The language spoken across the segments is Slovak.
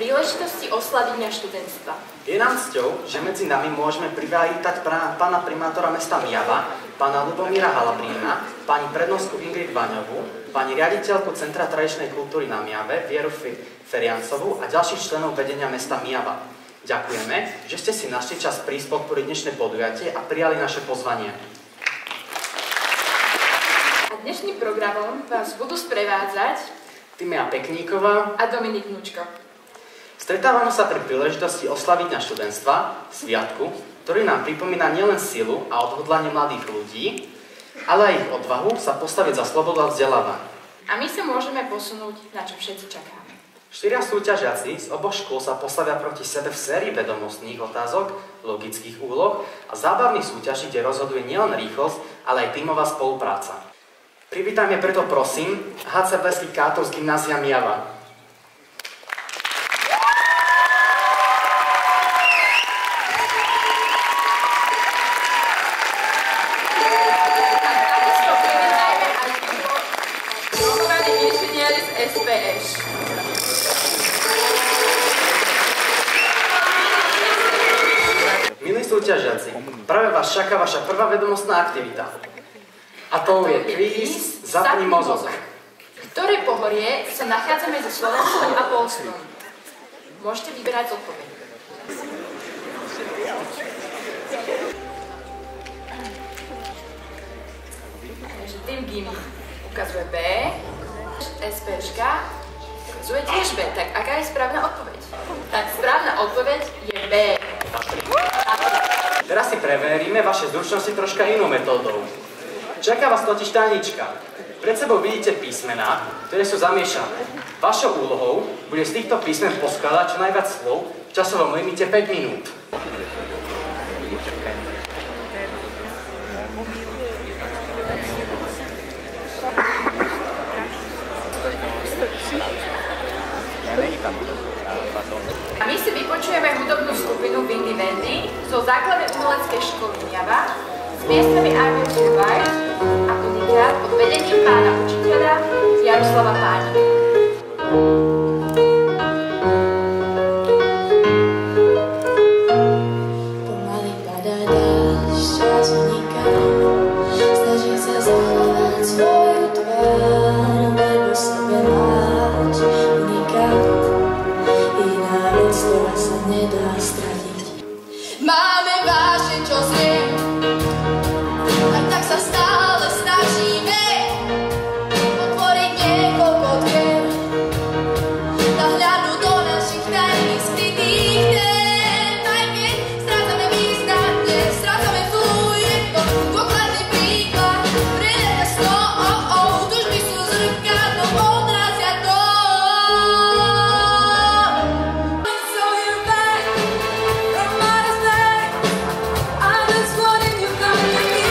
príležitosti oslavy Dňa študentstva. Je nám cťou, že medzi nami môžeme privítať pána primátora mesta Myjava, pána Lubomíra Halabrína, pani prednostku Ingrid Vaňovú, pani riaditeľku Centra tradičnej kultúry na Myjave, Vieru Feriancovú a ďalších členov vedenia mesta Myjava. Ďakujeme, že ste si našli čas prísť podporiť dnešné podujatie a prijali naše pozvanie. A dnešným programom vás budú sprevádzať Týmea Pekníková a Dominik Nučko. Stretávame sa pri príležitosti oslaviť Dňa študentstva, sviatku, ktorý nám pripomína nielen silu a odhodlanie mladých ľudí, ale aj ich odvahu sa postaviť za slobodu a vzdelávanie. A my sa môžeme posunúť, na čo všetci čakáme. 4 súťažiaci z oboch škôl sa postavia proti sebe v sérii vedomostných otázok, logických úloh a zábavných súťaží, kde rozhoduje nielen rýchlosť, ale aj tímová spolupráca. Privítajme preto prosím HCB Kátov z gymnázia Myjava. Milí súťažiaci, práve vás čaká vaša prvá vedomostná aktivita. A to je kvíz Zapni mozog. Ktoré pohorie sa nachádza medzi Slovenskom a Poľskom? Môžete vyberať odpoveď. Takže tým GIMI ukazuje B, SPčka ukazuje tiež B. Tak aká je správna odpoveď? Tak správna odpoveď je B. Teraz si preveríme vaše zručnosti troška inou metódou. Čaká vás totiž tajnička. Pred sebou vidíte písmená, ktoré sú zamiešané. Vašou úlohou bude z týchto písmen poskladať čo najviac slov v časovom limite 5 minút. A my si vypočujeme hudobnú skupinu Windy Wendy zo základnej umeleckej školy Myjava s piesňami I Will Survive a Unikát pod vedením pána učiteľa Jaroslava Pánika. Pomaly padá dážď, čas uniká, snaží sa zachovať svoju tvár, lebo sebe máš unikát. Iná vec, ktorá sa nedá stratiť. Máme vážne, čo znie, a tak sa stále snažíme otvoriť niekoľko dvier, nahľadnúť do našich tajných skrytých tém. Aj keď strácame význam, strácame svoj dôkladný príklad, pre nás túžby sú zrkadlom, odrazia to. So you're back from outer space. I just wanted you come to me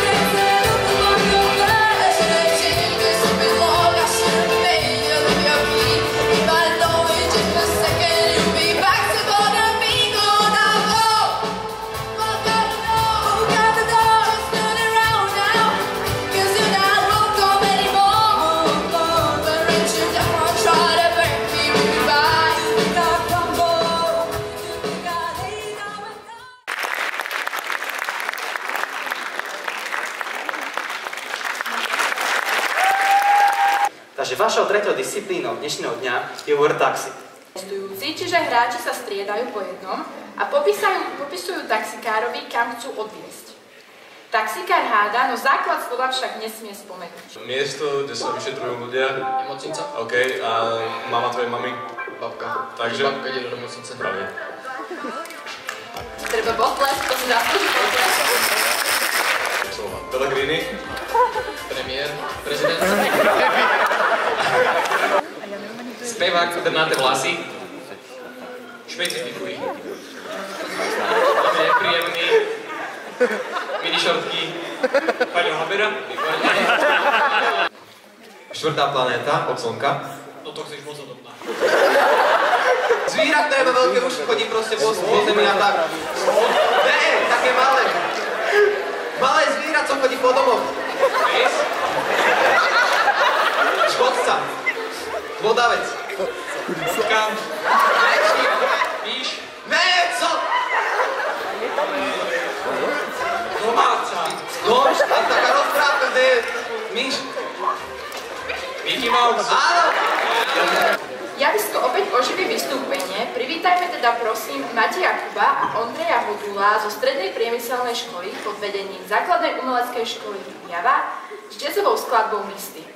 and say, look along your way. I should have changed this so long. I should have made you look your feet. If I'd known it just for a second, you'd be back to bother me. Go now, go. Walk out the door. Walk out the door. Just turn around now. 'Cause you're not welcome anymore. But reach your down, try to break me with your eyes. Not crumble. You think I lay down and die. Takže vašou treťou disciplínou dnešného dňa je word taxi. Cestujúci, čiže hráči sa striedajú po jednom a popisujú taxikárovi, kam chcú odviesť. Taxikár háda, no základ slova však nesmie spomenúť. Miesto, kde sa vyšetrujú ľudia. Nemocnica. OK, a mama tvojej mamy? Babka. Takže? Babka ide do nemocnice. Pravde. Treba potlesk, to si zaslúži potlesk. Slova. Pellegrini? Premiér. Prezident. Spevák, drnáte vlasy. Špecifikuj. Máme nepríjemný. Mini šortky. Paňo Habera. Štvrtá planéta od Slnka. No to chceš moc odobná. Zvíra, ktoré má veľké uši, chodí proste po zemi a tak. Ne, také malé. Malé zvíra, co chodí po domoch. Pes? Škodca. Vodavec. Kam? Mickey Mouse. Áno. Javisko opäť oživí vystúpenie. Privítajme teda prosím Mateja Kuba a Ondreja Hodula zo Strednej priemyselnej školy pod vedením Základnej umeleckej školy Java s jazzovou skladbou Misty.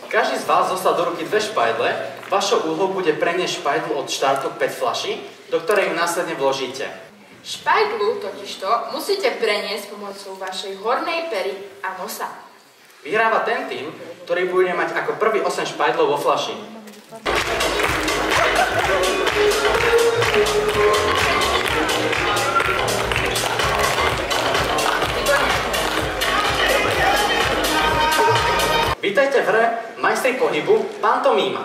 Každý z vás dostal do ruky 2 špajdle. Vašou úlohou bude preniesť špajdlu od štartu k 5 fľaši, do ktorej ju následne vložíte. Špajdlu totižto musíte preniesť pomocou vašej hornej pery a nosa. Vyhráva ten tým, ktorý bude mať ako prvý 8 špajdlov vo fľaši. Vítajte v hre Majstri pohybu Pantomíma.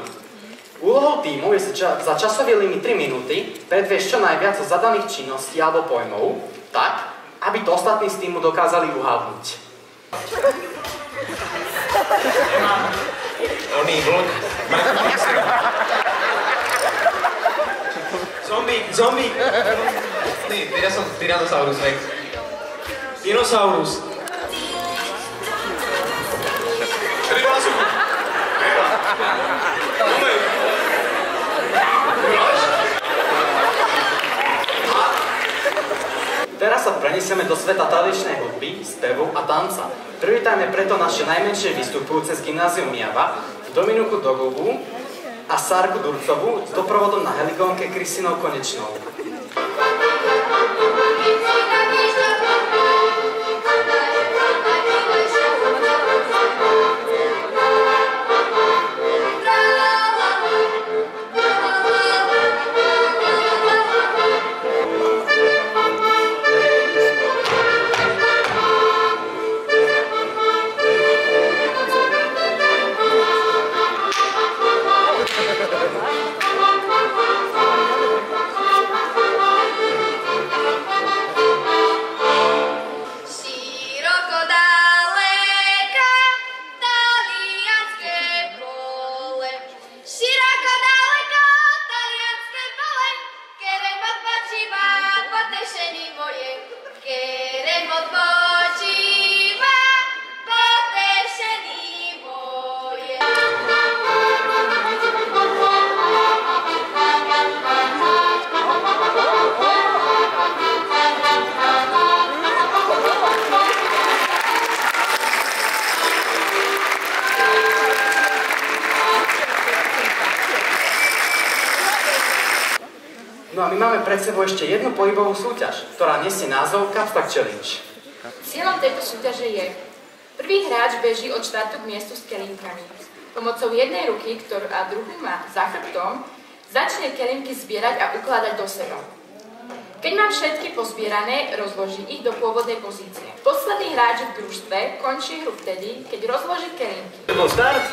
Úlohou tímu je za časový limit 3 minúty predviesť čo najviac zo zadaných činností alebo pojmov, tak, aby to ostatní z tímu dokázali uhádnuť. Oný vlk. Zombie. Teraz som Tyrannosaurus Rex. Dinosaurus. Teraz sa preniesieme do sveta tradičnej hudby, spevu a tanca. Privítajme preto naše najmenšie vystupujúce z gymnázium Java, Dominiku Dogovú a Sarku Durcovú s doprovodom na heligónke Kristinou Konečnou. No a my máme pred sebou ešte jednu pohybovú súťaž, ktorá nesie názov Kapstak Challenge. Cieľom tejto súťaže je: prvý hráč beží od štartu k miestu s kelímkami. Pomocou jednej ruky, ktorú a druhú má za chrbtom, začne kelímky zbierať a ukladať do seba. Keď má všetky pozbierané, rozloží ich do pôvodnej pozície. Posledný hráč v družstve končí hru vtedy, keď rozloží kelímky. To bol štart.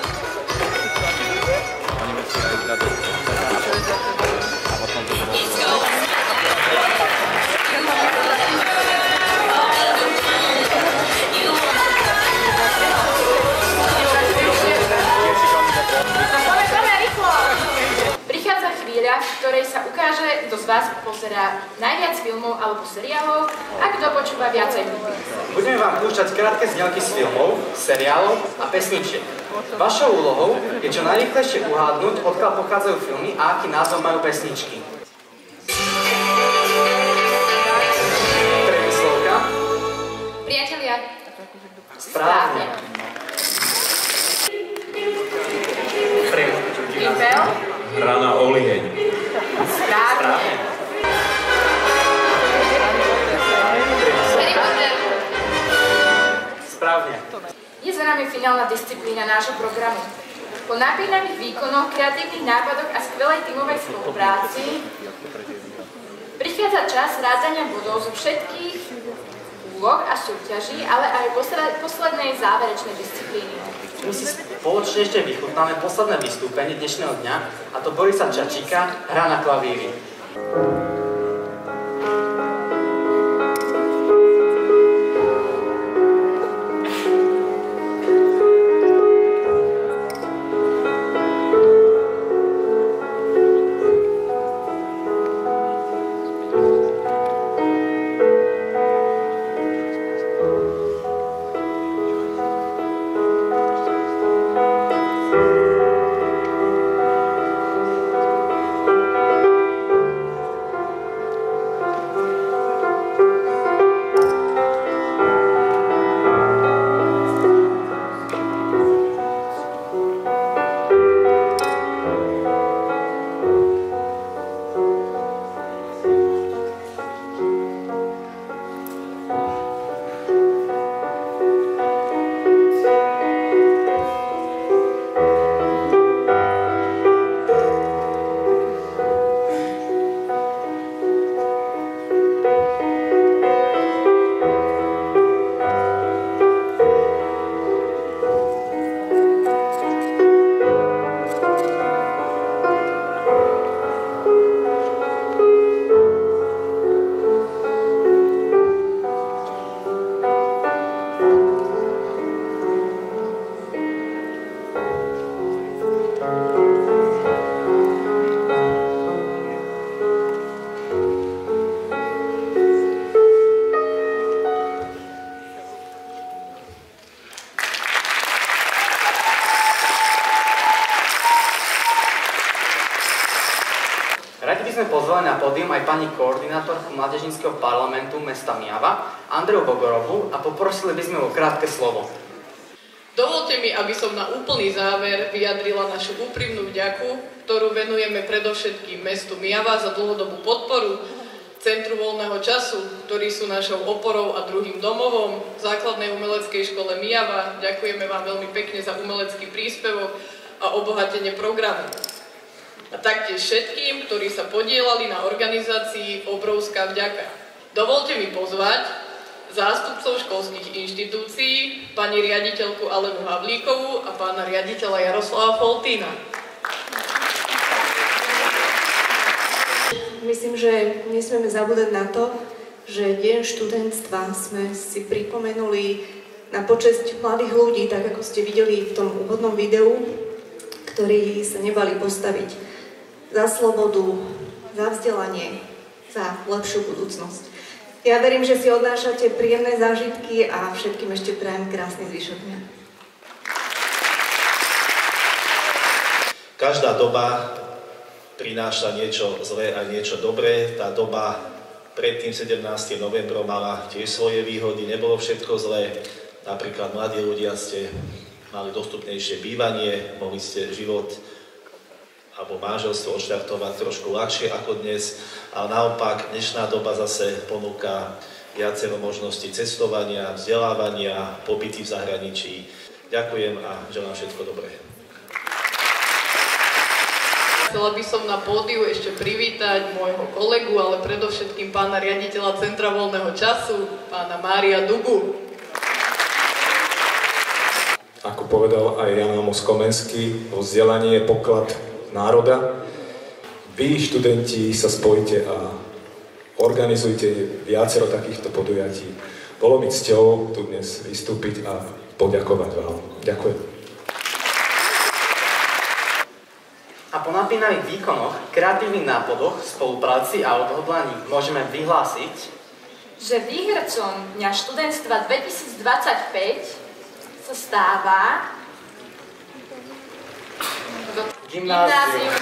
Prichádza chvíľa, v ktorej sa ukáže, kto z vás pozerá najviac filmov alebo seriálov a kto počúva viacej hudby. Budeme vám púšťať krátke znielky z filmov, seriálov a pesničiek. Vašou úlohou je čo najrýchlejšie uhádnuť, odkiaľ pochádzajú filmy a aký názov majú pesničky. Premyslovka. Priatelia, Správne. nami finálna disciplína nášho programu. Po napínavých výkonoch, kreatívnych nápadoch a skvelej tímovej spolupráci prichádza čas rádzania bodov zo všetkých úloh a súťaží, ale aj poslednej záverečnej disciplíny. My si spoločne ešte vychutnáme posledné vystúpenie dnešného dňa, a to Borisa Čačíka, hra na klavíri. Radi by sme pozvali na pódium aj pani koordinátorku Mládežníckeho parlamentu mesta Myjava, Andreu Bogorovú, a poprosili by sme o krátke slovo. Dovolte mi, aby som na úplný záver vyjadrila našu úprimnú vďaku, ktorú venujeme predovšetkým mestu Myjava za dlhodobú podporu, Centru voľného času, ktorí sú našou oporou a druhým domovom, Základnej umeleckej škole Myjava. Ďakujeme vám veľmi pekne za umelecký príspevok a obohatenie programu. A taktiež všetkým, ktorí sa podielali na organizácii, obrovská vďaka. Dovolte mi pozvať zástupcov školských inštitúcií, pani riaditeľku Alenu Havlíkovú a pána riaditeľa Jaroslava Foltína. Myslím, že nesmieme zabúdať na to, že Deň študentstva sme si pripomenuli na počesť mladých ľudí, tak ako ste videli v tom úvodnom videu, ktorí sa nebali postaviť za slobodu, za vzdelanie, za lepšiu budúcnosť. Ja verím, že si odnášate príjemné zážitky a všetkým ešte prajem krásny zvyšok dňa. Každá doba prináša niečo zlé a niečo dobré. Tá doba pred tým 17. novembrom mala tiež svoje výhody, nebolo všetko zlé. Napríklad mladí ľudia ste mali dostupnejšie bývanie, mohli ste život alebo manželstvo odštartovať trošku ľahšie ako dnes, ale naopak dnešná doba zase ponúka viacero možností cestovania, vzdelávania, pobyty v zahraničí. Ďakujem a želám všetko dobré. Chcela by som na pódiu ešte privítať môjho kolegu, ale predovšetkým pána riaditeľa Centra voľného času, pána Mária Dubu. Ako povedal aj Jan Amos Komenský, vzdelanie je poklad národa. Vy, študenti, sa spojite a organizujte viacero takýchto podujatí. Bolo mi cťou tu dnes vystúpiť a poďakovať vám. Ďakujem. A po napínavých výkonoch, kreatívnych nápadoch, spolupráci a odhodlaní môžeme vyhlásiť, že výhercom Dňa študentstva 2025 sa stáva Gymnázium